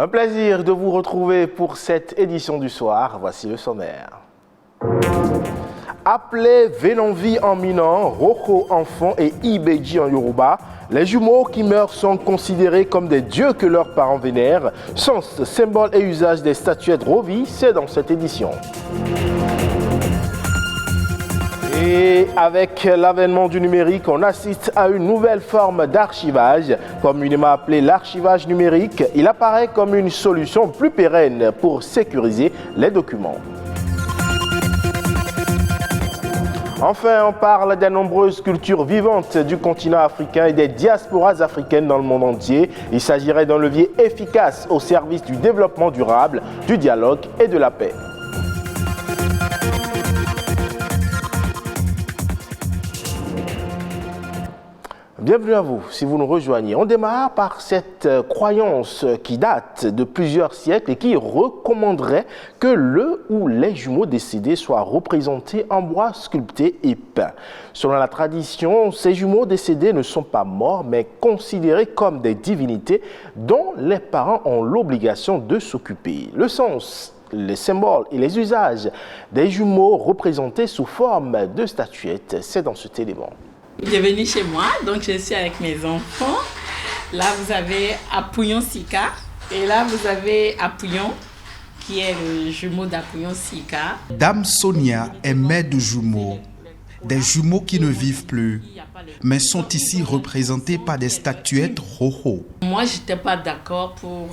Un plaisir de vous retrouver pour cette édition du soir. Voici le sommaire. Appelés Venonvi en Minan, Roko en Fon et Ibeji en Yoruba, les jumeaux qui meurent sont considérés comme des dieux que leurs parents vénèrent. Sens, symbole et usage des statuettes Rovi, c'est dans cette édition. Et avec l'avènement du numérique, on assiste à une nouvelle forme d'archivage, communément appelée l'archivage numérique. Il apparaît comme une solution plus pérenne pour sécuriser les documents. Enfin, on parle des nombreuses cultures vivantes du continent africain et des diasporas africaines dans le monde entier. Il s'agirait d'un levier efficace au service du développement durable, du dialogue et de la paix. Bienvenue à vous, si vous nous rejoignez. On démarre par cette croyance qui date de plusieurs siècles et qui recommanderait que le ou les jumeaux décédés soient représentés en bois sculpté et peint. Selon la tradition, ces jumeaux décédés ne sont pas morts, mais considérés comme des divinités dont les parents ont l'obligation de s'occuper. Le sens, les symboles et les usages des jumeaux représentés sous forme de statuettes, c'est dans cet élément. Bienvenue chez moi, donc je suis avec mes enfants. Là, vous avez Apouyon Sika et là, vous avez Apouyon qui est le jumeau d'Apouyon Sika. Dame Sonia est mère de jumeaux, des jumeaux qui ne vivent plus, mais sont ici représentés par des statuettes Roho. Moi, je n'étais pas d'accord pour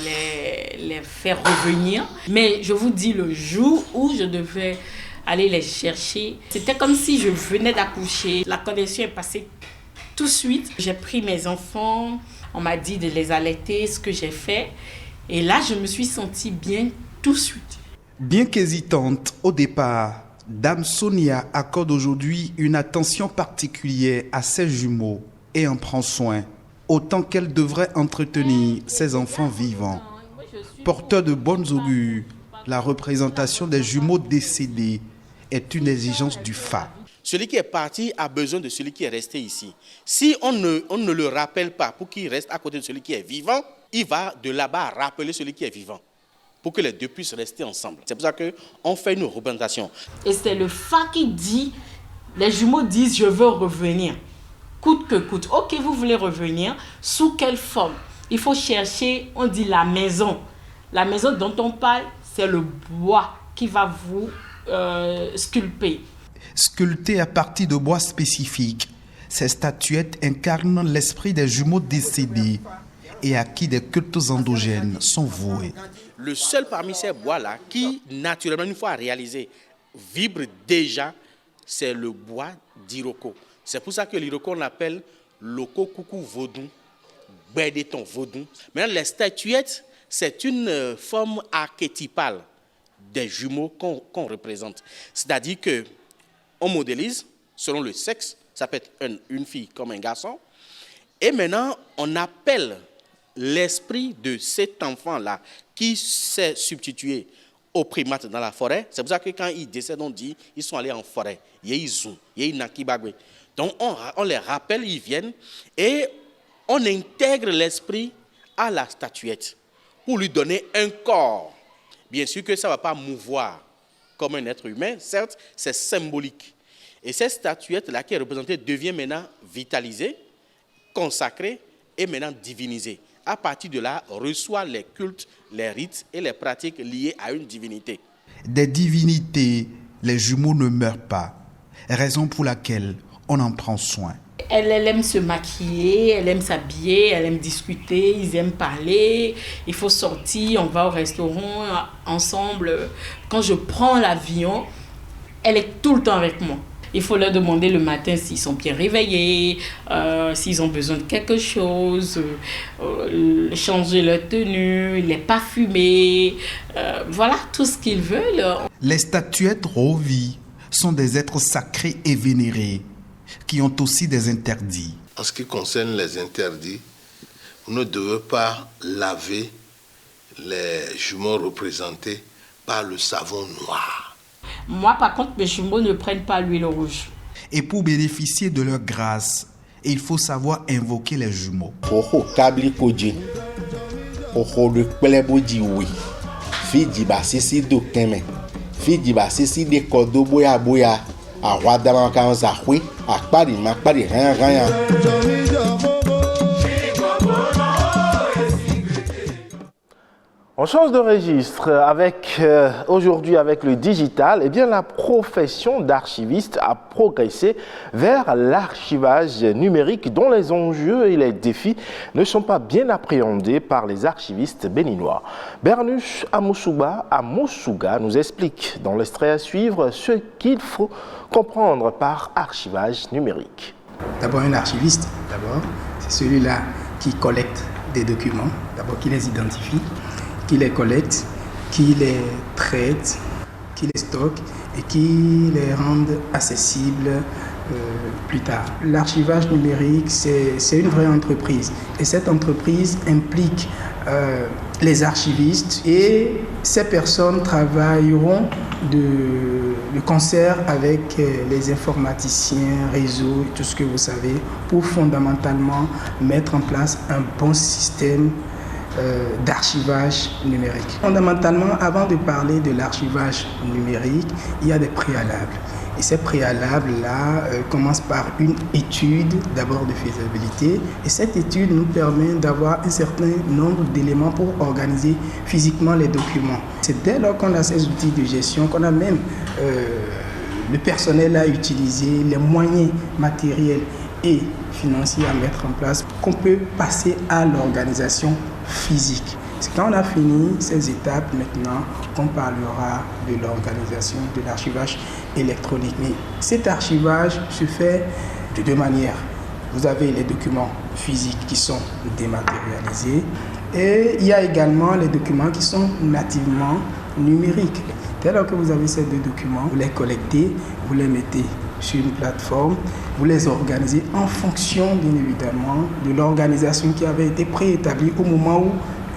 les faire revenir, mais je vous dis le jour où je devais aller les chercher. C'était comme si je venais d'accoucher. La connexion est passée tout de suite. J'ai pris mes enfants, on m'a dit de les allaiter, ce que j'ai fait. Et là, je me suis sentie bien tout de suite. Bien qu'hésitante au départ, Dame Sonia accorde aujourd'hui une attention particulière à ses jumeaux et en prend soin, autant qu'elle devrait entretenir ses enfants vivants. Porteur de bonnes augures, la représentation des jumeaux décédés est une exigence du FA. Celui qui est parti a besoin de celui qui est resté ici. Si on ne le rappelle pas pour qu'il reste à côté de celui qui est vivant, il va de là-bas rappeler celui qui est vivant pour que les deux puissent rester ensemble. C'est pour ça qu'on fait une représentation. Et c'est le FA qui dit, les jumeaux disent je veux revenir, coûte que coûte. Ok, vous voulez revenir, sous quelle forme? Il faut chercher, on dit la maison. La maison dont on parle, c'est le bois qui va vous sculpter. Sculptées à partir de bois spécifiques, ces statuettes incarnent l'esprit des jumeaux décédés et à qui des cultes endogènes sont voués. Le seul parmi ces bois-là qui, naturellement, une fois réalisé, vibre déjà, c'est le bois d'Iroko. C'est pour ça que l'Iroko, on l'appelle Loko Coucou Vaudou, Bédéton Vaudou. Maintenant, les statuettes, c'est une forme archétypale des jumeaux qu'on représente. C'est-à-dire qu'on modélise selon le sexe, ça peut être une fille comme un garçon, et maintenant on appelle l'esprit de cet enfant-là qui s'est substitué aux primates dans la forêt. C'est pour ça que quand ils décèdent, on dit ils sont allés en forêt. Donc on les rappelle, ils viennent, et on intègre l'esprit à la statuette pour lui donner un corps. Bien sûr que ça ne va pas mouvoir comme un être humain, certes, c'est symbolique. Et cette statuette-là qui est représentée devient maintenant vitalisée, consacrée et maintenant divinisée. À partir de là, reçoit les cultes, les rites et les pratiques liées à une divinité. Des divinités, les jumeaux ne meurent pas, raison pour laquelle on en prend soin. Elle aime se maquiller, elle aime s'habiller, elle aime discuter, ils aiment parler. Il faut sortir, on va au restaurant ensemble. Quand je prends l'avion, elle est tout le temps avec moi. Il faut leur demander le matin s'ils sont bien réveillés, s'ils ont besoin de quelque chose, changer leur tenue, les parfumer, voilà tout ce qu'ils veulent. Les statuettes Rovi sont des êtres sacrés et vénérés, qui ont aussi des interdits. En ce qui concerne les interdits, vous ne devez pas laver les jumeaux représentés par le savon noir. Moi, par contre, mes jumeaux ne prennent pas l'huile rouge. Et pour bénéficier de leur grâce, il faut savoir invoquer les jumeaux. le plebo di oui. Fi di ba sisi do keme. Fi di ba sisi de kodo boya boya. A wada man kan sa kwi, a pari rien. On change de registre aujourd'hui avec le digital. Eh bien, la profession d'archiviste a progressé vers l'archivage numérique dont les enjeux et les défis ne sont pas bien appréhendés par les archivistes béninois. Bernus Amoussouga nous explique dans l'extrait à suivre ce qu'il faut comprendre par archivage numérique. D'abord, un archiviste, c'est celui-là qui collecte des documents, d'abord qui les identifie, qui les collecte, qui les traite, qui les stocke et qui les rend accessibles plus tard. L'archivage numérique, c'est une vraie entreprise et cette entreprise implique les archivistes et ces personnes travailleront de concert avec les informaticiens, réseaux et tout ce que vous savez pour fondamentalement mettre en place un bon système d'archivage numérique. Fondamentalement, avant de parler de l'archivage numérique, il y a des préalables. Et ces préalables-là commencent par une étude d'abord de faisabilité. Et cette étude nous permet d'avoir un certain nombre d'éléments pour organiser physiquement les documents. C'est dès lors qu'on a ces outils de gestion, qu'on a même le personnel à utiliser, les moyens matériels et financiers à mettre en place, qu'on peut passer à l'organisation physique. C'est quand on a fini ces étapes maintenant qu'on parlera de l'organisation de l'archivage électronique. Mais cet archivage se fait de deux manières. Vous avez les documents physiques qui sont dématérialisés et il y a également les documents qui sont nativement numériques. Dès lors que vous avez ces deux documents, vous les collectez, vous les mettez sur une plateforme, vous les organisez en fonction, bien évidemment, de l'organisation qui avait été préétablie au moment où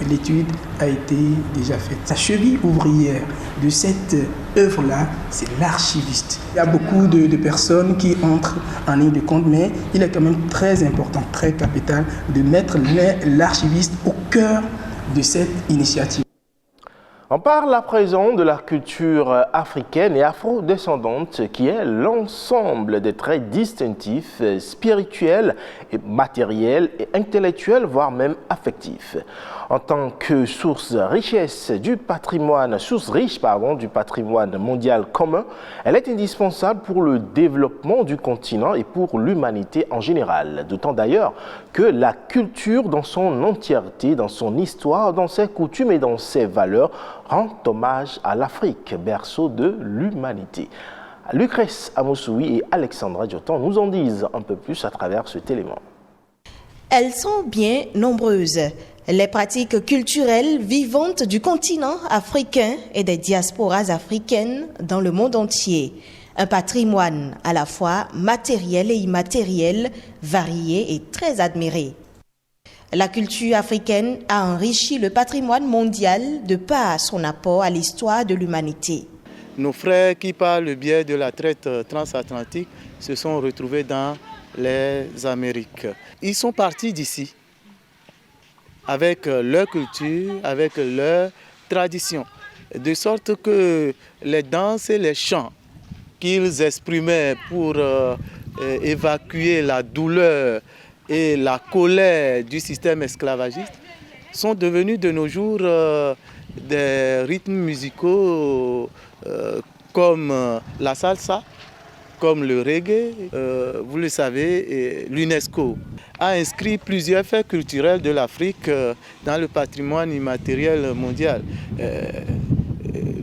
l'étude a été déjà faite. La cheville ouvrière de cette œuvre-là, c'est l'archiviste. Il y a beaucoup de personnes qui entrent en ligne de compte, mais il est quand même très important, très capital de mettre l'archiviste au cœur de cette initiative. On parle à présent de la culture africaine et afro-descendante qui est l'ensemble des traits distinctifs, spirituels, et matériels et intellectuels, voire même affectifs. En tant que source riche du patrimoine mondial commun, elle est indispensable pour le développement du continent et pour l'humanité en général. D'autant d'ailleurs que la culture dans son entièreté, dans son histoire, dans ses coutumes et dans ses valeurs, rend hommage à l'Afrique, berceau de l'humanité. Lucrèce Amousoui et Alexandra Diotan nous en disent un peu plus à travers cet élément. Elles sont bien nombreuses, les pratiques culturelles vivantes du continent africain et des diasporas africaines dans le monde entier. Un patrimoine à la fois matériel et immatériel, varié et très admiré. La culture africaine a enrichi le patrimoine mondial de par son apport à l'histoire de l'humanité. Nos frères qui, par le biais de la traite transatlantique, se sont retrouvés dans les Amériques. Ils sont partis d'ici avec leur culture, avec leur tradition, de sorte que les danses et les chants qu'ils exprimaient pour évacuer la douleur et la colère du système esclavagiste sont devenus de nos jours des rythmes musicaux comme la salsa, comme le reggae. Vous le savez, l'UNESCO a inscrit plusieurs faits culturels de l'Afrique dans le patrimoine immatériel mondial.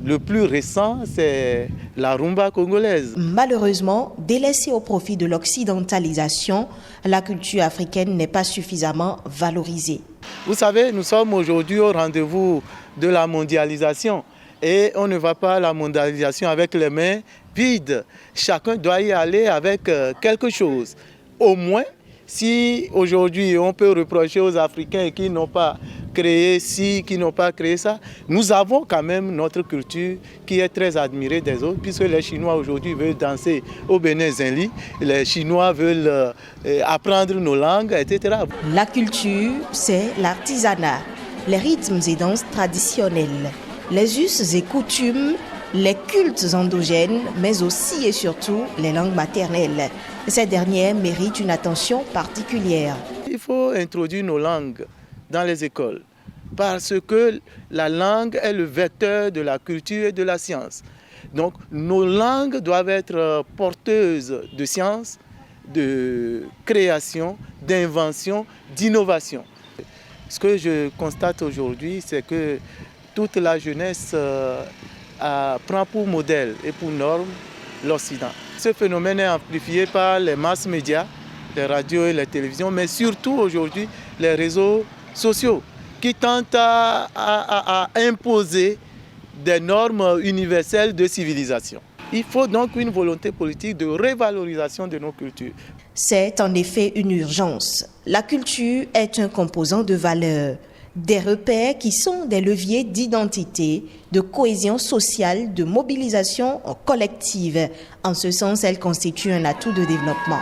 Le plus récent, c'est la rumba congolaise. Malheureusement, délaissée au profit de l'occidentalisation, la culture africaine n'est pas suffisamment valorisée. Vous savez, nous sommes aujourd'hui au rendez-vous de la mondialisation et on ne va pas à la mondialisation avec les mains vides. Chacun doit y aller avec quelque chose. Au moins, si aujourd'hui on peut reprocher aux Africains qui n'ont pas créé ci, qui n'ont pas créé ça, nous avons quand même notre culture qui est très admirée des autres, puisque les Chinois aujourd'hui veulent danser au Bénin Zinli, les Chinois veulent apprendre nos langues, etc. La culture, c'est l'artisanat. les rythmes et danses traditionnels, les us et coutumes, les cultes endogènes, mais aussi et surtout les langues maternelles. Ces dernières méritent une attention particulière. Il faut introduire nos langues dans les écoles parce que la langue est le vecteur de la culture et de la science. Donc nos langues doivent être porteuses de science, de création, d'invention, d'innovation. Ce que je constate aujourd'hui, c'est que toute la jeunesse prend pour modèle et pour norme l'Occident. Ce phénomène est amplifié par les masses médias, les radios et les télévisions, mais surtout aujourd'hui les réseaux sociaux qui tentent à imposer des normes universelles de civilisation. Il faut donc une volonté politique de révalorisation de nos cultures. C'est en effet une urgence. La culture est un composant de valeur, des repères qui sont des leviers d'identité, de cohésion sociale, de mobilisation collective. En ce sens, elle constitue un atout de développement.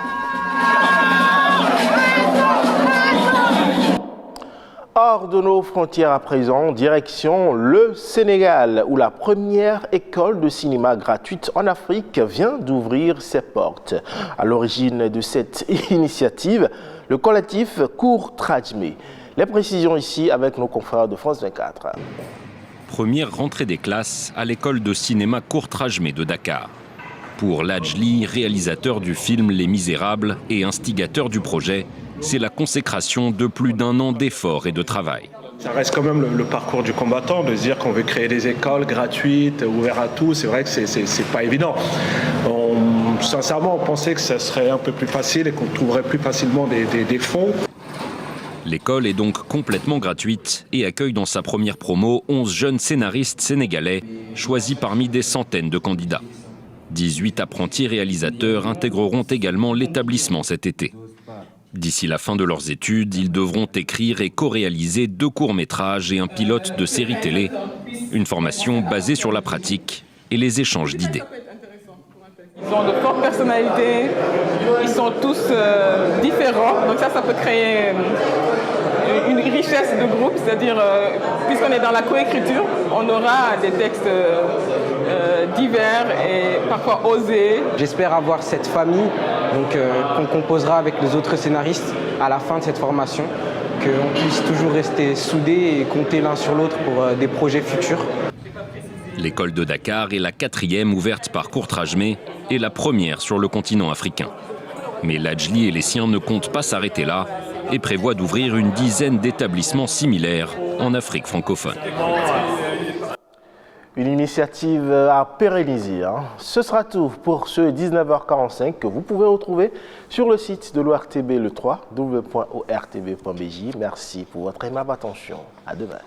Hors de nos frontières à présent, direction le Sénégal, où la première école de cinéma gratuite en Afrique vient d'ouvrir ses portes. À l'origine de cette initiative, le collectif Cours Trajmé. Les précisions ici avec nos confrères de France 24. Première rentrée des classes à l'école de cinéma Cours Trajmé de Dakar. Pour Lajli, réalisateur du film Les Misérables et instigateur du projet, c'est la consécration de plus d'1 an d'efforts et de travail. Ça reste quand même le parcours du combattant, de se dire qu'on veut créer des écoles gratuites, ouvertes à tous. C'est vrai que c'est pas évident. Sincèrement, on pensait que ça serait un peu plus facile et qu'on trouverait plus facilement des fonds. L'école est donc complètement gratuite et accueille dans sa première promo 11 jeunes scénaristes sénégalais, choisis parmi des centaines de candidats. 18 apprentis réalisateurs intégreront également l'établissement cet été. D'ici la fin de leurs études, ils devront écrire et co-réaliser 2 courts-métrages et un pilote de série télé. Une formation basée sur la pratique et les échanges d'idées. Ils ont de fortes personnalités, ils sont tous différents, donc ça peut créer une richesse de groupe, c'est-à-dire puisqu'on est dans la coécriture, on aura des textes divers et parfois osés. J'espère avoir cette famille qu'on composera avec les autres scénaristes à la fin de cette formation, qu'on puisse toujours rester soudés et compter l'un sur l'autre pour des projets futurs. L'école de Dakar est la 4e ouverte par Cours Trajmé et la première sur le continent africain. Mais Lajli et les siens ne comptent pas s'arrêter là et prévoient d'ouvrir une dizaine d'établissements similaires en Afrique francophone. Une initiative à pérenniser. Ce sera tout pour ce 19h45 que vous pouvez retrouver sur le site de l'ORTB le 3, www.ortb.bj. Merci pour votre aimable attention. À demain.